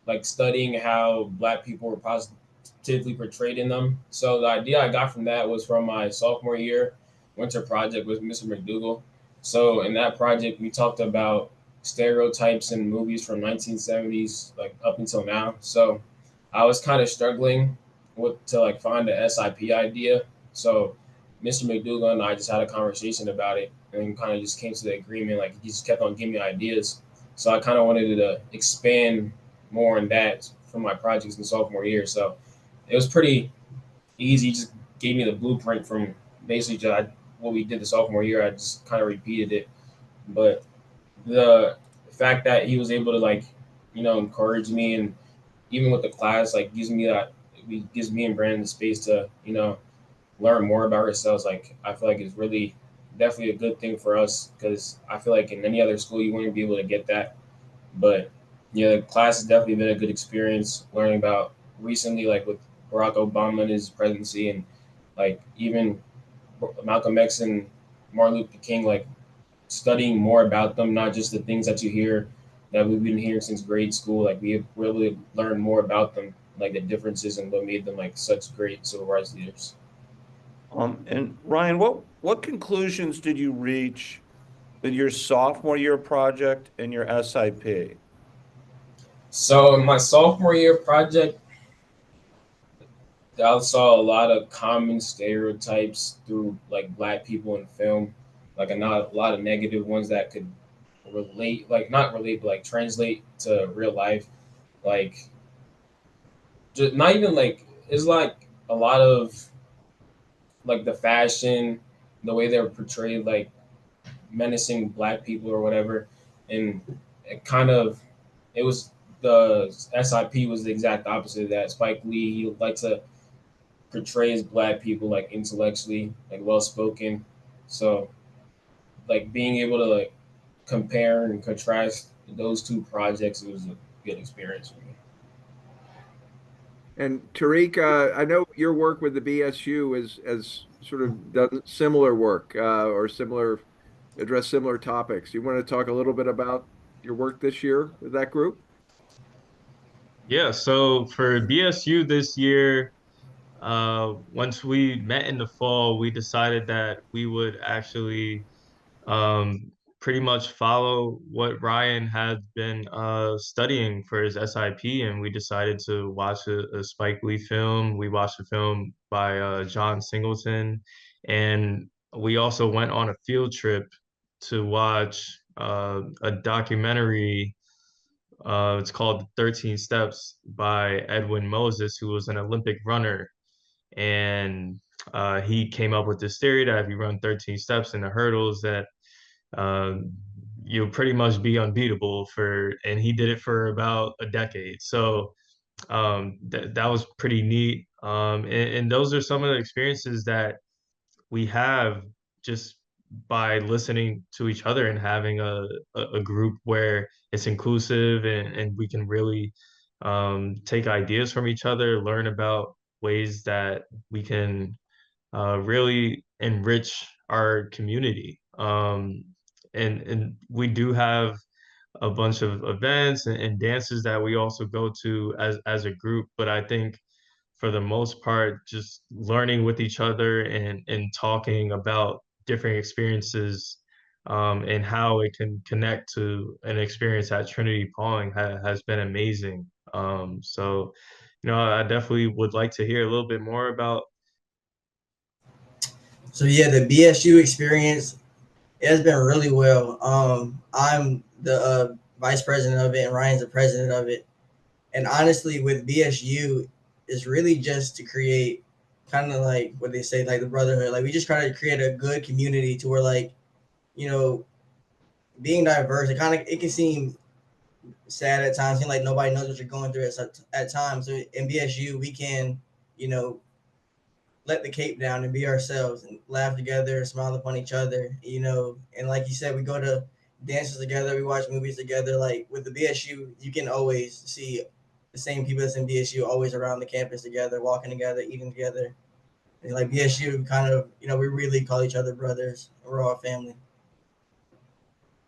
like studying how Black people were positively portrayed in them. So the idea I got from that was from my sophomore year winter project with Mr. McDougall. So in that project, we talked about stereotypes in movies from 1970s like up until now. So I was kind of struggling to like find the SIP idea. So Mr. McDougall and I just had a conversation about it and kind of just came to the agreement. Like he just kept on giving me ideas. So I kind of wanted to expand more on that for my projects in sophomore year. So it was pretty easy. He just gave me the blueprint from basically just what we did the sophomore year. I just kind of repeated it. But the fact that he was able to like, encourage me, and even with the class, like gives me and Brandon the space to, learn more about ourselves. Like I feel like it's really definitely a good thing for us, because I feel like in any other school you wouldn't be able to get that. But yeah, the class has definitely been a good experience learning about recently, like with Barack Obama and his presidency, and like even Malcolm X and Martin Luther King, like studying more about them, not just the things that you hear that we've been hearing since grade school. Like we have really learned more about them, like the differences and what made them like such great civil rights leaders. And Ryan, what conclusions did you reach with your sophomore year project and your SIP? So in my sophomore year project, I saw a lot of common stereotypes through like Black people in film, like a lot of negative ones that could relate, like not relate, but like translate to real life. Like just not even like, it's like a lot of like the fashion, the way they were portrayed, like menacing Black people or whatever, and it kind of, it was, the SIP was the exact opposite of that. Spike Lee, he would like to portrays Black people like intellectually, like well spoken. So like being able to like compare and contrast those two projects, it was a good experience for me. And Tariq, I know your work with the BSU has sort of done similar work or similar address similar topics. You want to talk a little bit about your work this year with that group? Yeah, so for BSU this year, once we met in the fall, we decided that we would actually um, pretty much follow what Ryan had been studying for his SIP, and we decided to watch a Spike Lee film. We watched a film by John Singleton, and we also went on a field trip to watch a documentary. It's called 13 Steps by Edwin Moses, who was an Olympic runner. And he came up with this theory that if you run 13 steps in the hurdles, that um, you'll pretty much be unbeatable and he did it for about a decade. So that was pretty neat. And those are some of the experiences that we have just by listening to each other and having a group where it's inclusive and we can really take ideas from each other, learn about ways that we can really enrich our community. And we do have a bunch of events and dances that we also go to as a group. But I think for the most part, just learning with each other and talking about different experiences and how it can connect to an experience at Trinity-Pawling has been amazing. So, I definitely would like to hear a little bit more about. So yeah, the BSU experience, it has been really well. I'm the vice president of it, and Ryan's the president of it. And honestly, with BSU, it's really just to create kind of like what they say, like the brotherhood. Like we just try to create a good community to where, like, you know, being diverse, it can seem sad at times, seem like nobody knows what you're going through at times. So in BSU, we can, you know, let the cape down and be ourselves and laugh together, smile upon each other, and like you said, we go to dances together, we watch movies together. Like with the BSU, you can always see the same people that's in BSU always around the campus together, walking together, eating together. And like BSU kind of, we really call each other brothers. We're all family.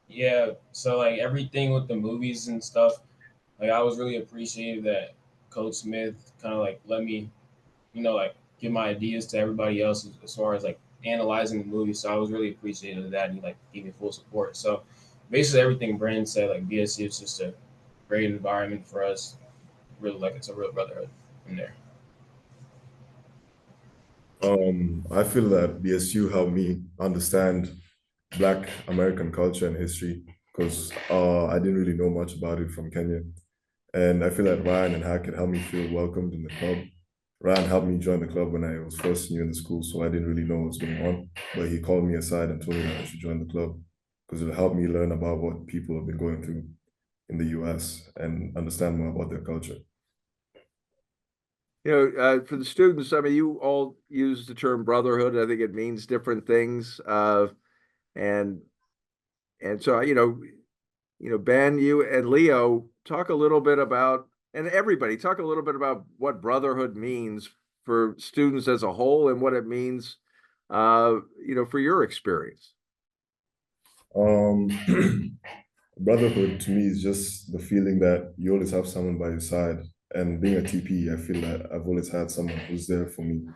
Yeah, so like everything with the movies and stuff, like I was really appreciative that Coach Smith kind of like let me, like give my ideas to everybody else as far as like analyzing the movie. So I was really appreciative of that, and he like gave me full support. So basically everything Brandon said, like BSC is just a great environment for us. Really, like it's a real brotherhood in there. I feel that BSU helped me understand Black American culture and history because I didn't really know much about it from Kenya. And I feel that Ryan and Hackett helped me feel welcomed in the club. Ryan helped me join the club when I was first new in the school, so I didn't really know what was going on. But he called me aside and told me that I should join the club because it'll help me learn about what people have been going through in the US and understand more about their culture. For the students, I mean, you all use the term brotherhood. I think it means different things. And so, Ben, you and Leo talk a little bit about, and everybody talk a little bit about what brotherhood means for students as a whole and what it means, for your experience. Brotherhood to me is just the feeling that you always have someone by your side. And being a TP, I feel that I've always had someone who's there for me.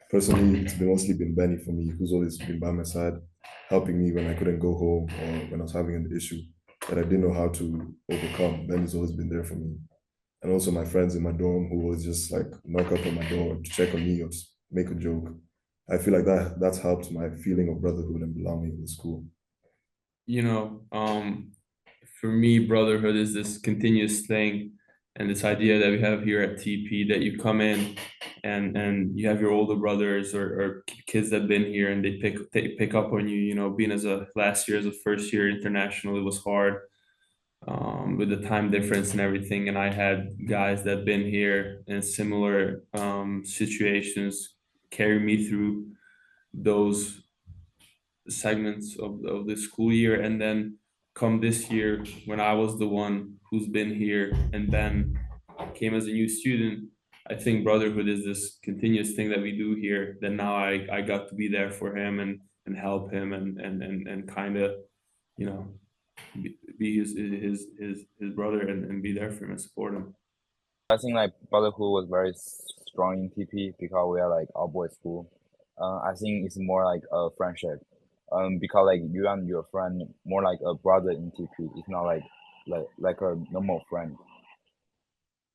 Personally, it's mostly been Benny for me, who's always been by my side, helping me when I couldn't go home or when I was having an issue that I didn't know how to overcome. Benny's always been there for me. And also my friends in my dorm who always just like knock up on my door to check on me or just make a joke. I feel like that's helped my feeling of brotherhood and belonging in the school. For me, brotherhood is this continuous thing, and this idea that we have here at TP, that you come in and you have your older brothers or kids that have been here, and they pick up on you. Being as a last year as a first year international, it was hard with the time difference and everything. And I had guys that been here in similar situations carry me through those segments of the school year. And then come this year, when I was the one who's been here and then came as a new student, I think brotherhood is this continuous thing that we do here, that now I got to be there for him and help him and kind of, be his brother and be there for him and support him. I think like brotherhood was very strong in TP because we are like all boys school. I think it's more like a friendship. Because like you and your friend more like a brother in TP. It's not like a normal friend.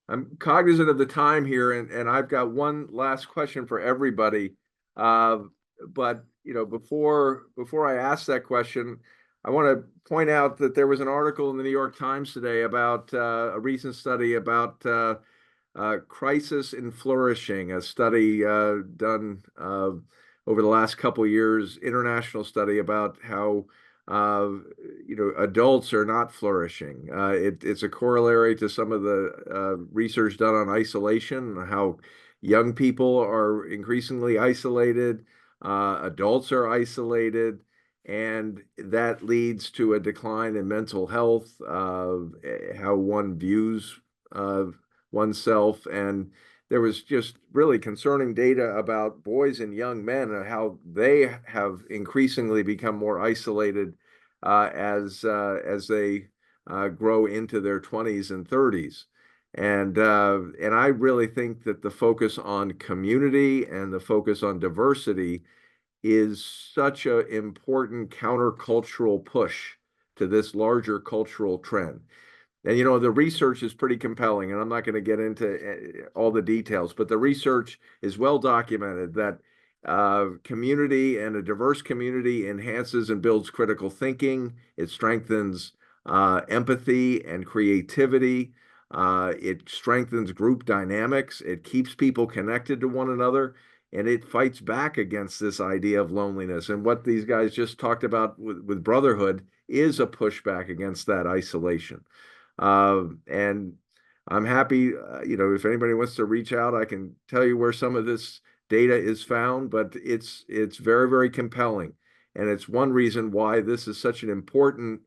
I'm cognizant of the time here, and I've got one last question for everybody. But before I ask that question, I want to point out that there was an article in the New York Times today about a recent study about crisis in flourishing, a study done over the last couple of years, international study about how adults are not flourishing. It's a corollary to some of the research done on isolation, how young people are increasingly isolated, adults are isolated, and that leads to a decline in mental health, how one views oneself. And there was just really concerning data about boys and young men and how they have increasingly become more isolated as they grow into their 20s and 30s. And I really think that the focus on community and the focus on diversity is such an important countercultural push to this larger cultural trend. And you know, the research is pretty compelling, and I'm not going to get into all the details, but the research is well documented that community and a diverse community enhances and builds critical thinking. It strengthens empathy and creativity. It strengthens group dynamics. It keeps people connected to one another, and it fights back against this idea of loneliness. And what these guys just talked about with brotherhood is a pushback against that isolation. And I'm happy, you know, if anybody wants to reach out, I can tell you where some of this data is found, but it's very, very compelling. And it's one reason why this is such an important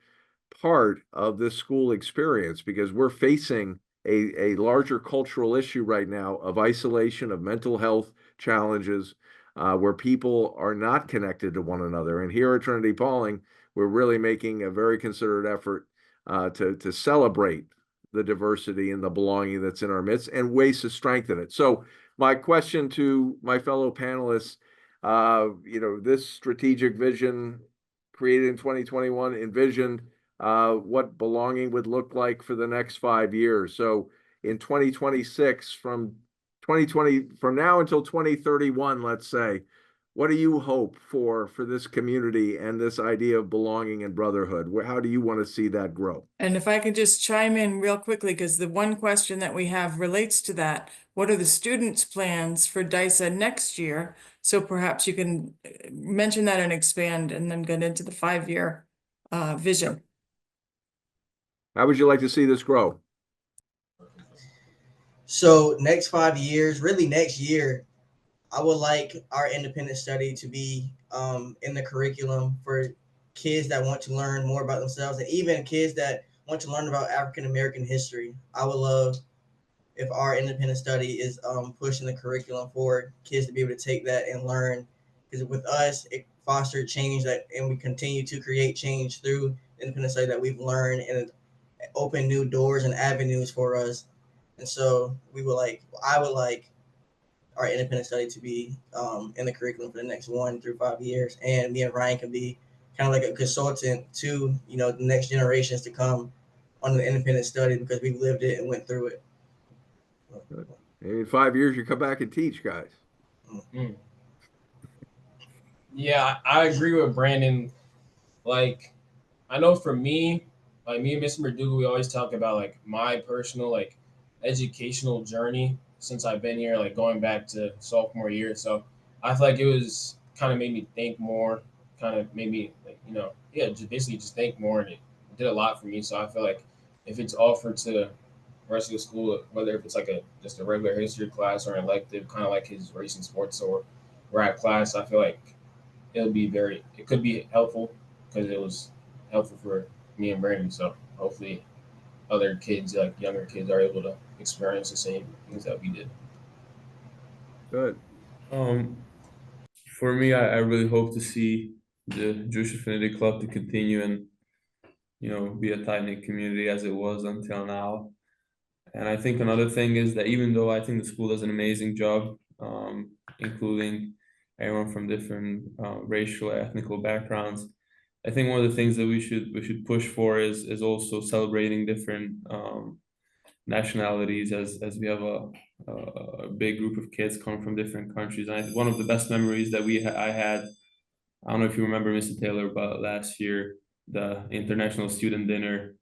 part of this school experience, because we're facing a larger cultural issue right now of isolation, of mental health challenges, where people are not connected to one another. And here at Trinity-Pawling, we're really making a very considered effort to celebrate the diversity and the belonging that's in our midst and ways to strengthen it. So my question to my fellow panelists, you know, this strategic vision created in 2021 envisioned what belonging would look like for the next 5 years. So in 2026, from now until 2031, let's say, what do you hope for this community and this idea of belonging and brotherhood? How do you want to see that grow? And if I could just chime in real quickly, because the one question that we have relates to that. What are the students' plans for DISA next year? So perhaps you can mention that and expand and then get into the 5-year vision. How would you like to see this grow? So next 5 years, really next year, I would like our independent study to be in the curriculum for kids that want to learn more about themselves, and even kids that want to learn about African American history. I would love if our independent study is pushing the curriculum for kids to be able to take that and learn, because with us, it fostered change, that, and we continue to create change through the independent study that we've learned, and it opened new doors and avenues for us. And so I would like our independent study to be in the curriculum for the next 1 through 5 years, and me and Ryan can be kind of like a consultant to, you know, the next generations to come on the independent study, because we've lived it and went through it. In 5 years, you come back and teach, guys. Mm. Yeah, I agree with Brandon. Like, I know for me, like me and Mr. McDougal, we always talk about like my personal like educational journey since I've been here, like going back to sophomore year. So I feel like it was kind of made me think more, kind of made me like, you know, yeah, just basically just think more, and it did a lot for me. So I feel like if it's offered to the rest of the school, whether if it's like just a regular history class or an elective, kind of like his racing sports or rap class, I feel like it could be helpful because it was helpful for me and Brandon. So hopefully other kids, like younger kids, are able to experience the same things that we did. Good. For me, I really hope to see the Jewish Affinity Club to continue and, you know, be a tight-knit community as it was until now. And I think another thing is that even though I think the school does an amazing job, including everyone from different racial, ethnical backgrounds, I think one of the things that we should push for is also celebrating different nationalities, as we have a big group of kids coming from different countries. And one of the best memories that I had, I don't know if you remember, Mr. Taylor, but last year, the International Student Dinner,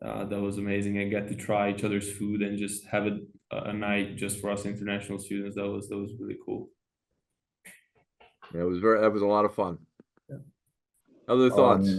that was amazing, and get to try each other's food and just have a night just for us international students. That was really cool. Yeah, that was a lot of fun. Yeah. Other thoughts?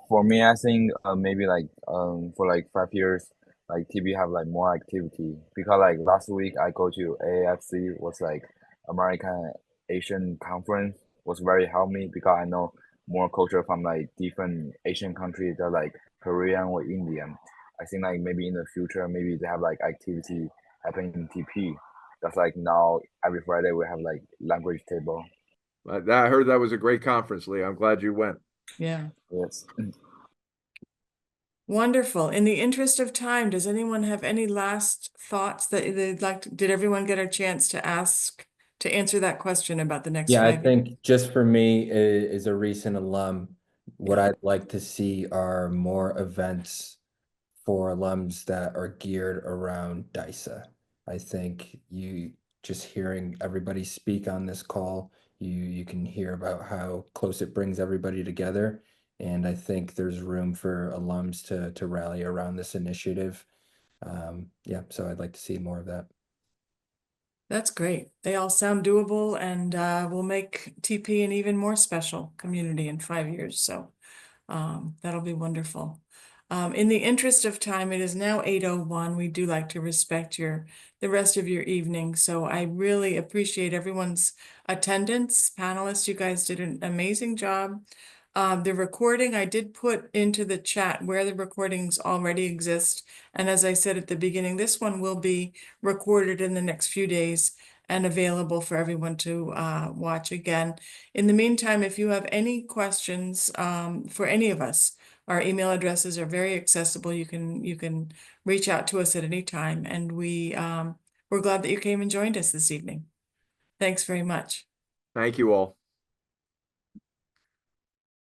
For me, I think maybe like for like 5 years, like TB have like more activity, because like last week I go to AAFC, was like American Asian Conference, was very help me because I know more culture from like different Asian countries that like Korean or Indian. I think like maybe in the future, maybe they have like activity happening in TP. That's like now every Friday we have like language table. I heard that was a great conference, Lee. I'm glad you went. Yeah. Yes. Wonderful. In the interest of time, does anyone have any last thoughts that they'd like to, did everyone get a chance to answer that question about the next Yeah, I 5 years? think just for me, as a recent alum, what I'd like to see are more events for alums that are geared around DISA. I think you just hearing everybody speak on this call, you can hear about how close it brings everybody together. And I think there's room for alums to rally around this initiative. Yeah, so I'd like to see more of that. That's great. They all sound doable and will make TP an even more special community in 5 years. So that'll be wonderful. In the interest of time, it is now 8:01. We do like to respect the rest of your evening. So I really appreciate everyone's attendance. Panelists, you guys did an amazing job. The recording I did put into the chat where the recordings already exist. And as I said at the beginning, this one will be recorded in the next few days and available for everyone to watch again. In the meantime, if you have any questions for any of us, our email addresses are very accessible. You can reach out to us at any time, and we're glad that you came and joined us this evening. Thanks very much. Thank you all.